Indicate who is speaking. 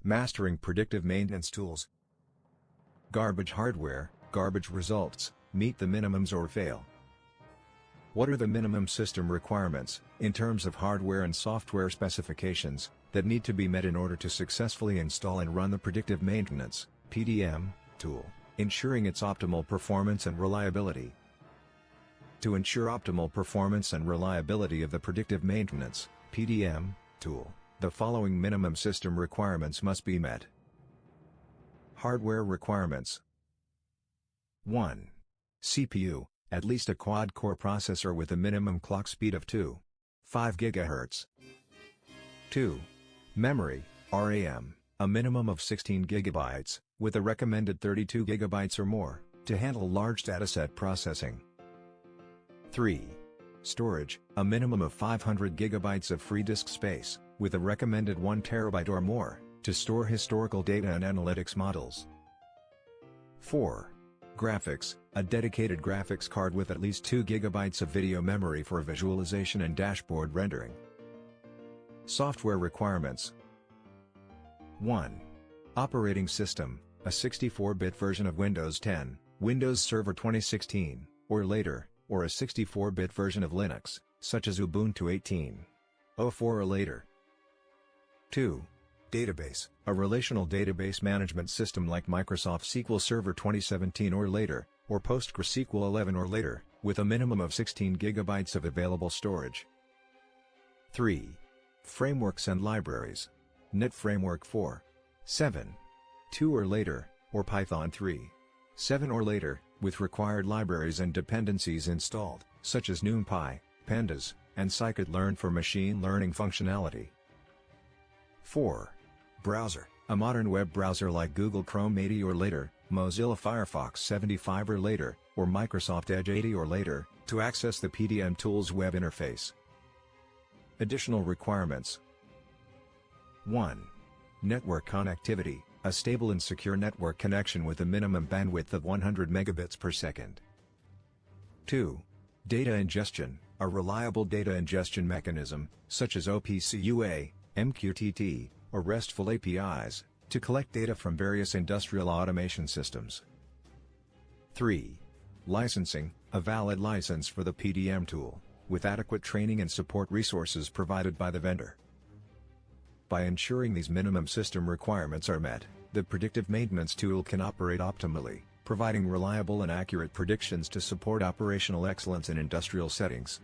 Speaker 1: Mastering predictive maintenance tools. Garbage hardware, garbage results, meet the minimums or fail. What are the minimum system requirements, in terms of hardware and software specifications, that need to be met in order to successfully install and run the predictive maintenance (PDM) tool, ensuring its optimal performance and reliability? To ensure optimal performance and reliability of the predictive maintenance (PDM) tool, the following minimum system requirements must be met. Hardware requirements. 1. CPU, at least a quad-core processor with a minimum clock speed of 2.5 GHz. 2. Memory, RAM, a minimum of 16 GB, with a recommended 32 GB or more, to handle large dataset processing. 3. Storage, a minimum of 500 GB of free disk space, with a recommended 1 TB or more, to store historical data and analytics models. 4. Graphics, a dedicated graphics card with at least 2 GB of video memory for visualization and dashboard rendering. Software requirements. 1. Operating system, a 64-bit version of Windows 10, Windows Server 2016, or later, or a 64-bit version of Linux, such as Ubuntu 18.04 or later. 2. Database, a relational database management system like Microsoft SQL Server 2017 or later, or PostgreSQL 11 or later, with a minimum of 16 GB of available storage. 3. Frameworks and libraries. Net Framework 4.7, 2 or later, or Python 3.7 or later, with required libraries and dependencies installed, such as NumPy, Pandas, and scikit-learn for machine learning functionality. 4. Browser, a modern web browser like Google Chrome 80 or later, Mozilla Firefox 75 or later, or Microsoft Edge 80 or later, to access the PDM tool's web interface. Additional requirements. 1. Network connectivity, a stable and secure network connection with a minimum bandwidth of 100 megabits per second. 2. Data ingestion, a reliable data ingestion mechanism, such as OPC-UA, MQTT, or RESTful APIs, to collect data from various industrial automation systems. 3. Licensing, a valid license for the PDM tool, with adequate training and support resources provided by the vendor. By ensuring these minimum system requirements are met, the predictive maintenance tool can operate optimally, providing reliable and accurate predictions to support operational excellence in industrial settings.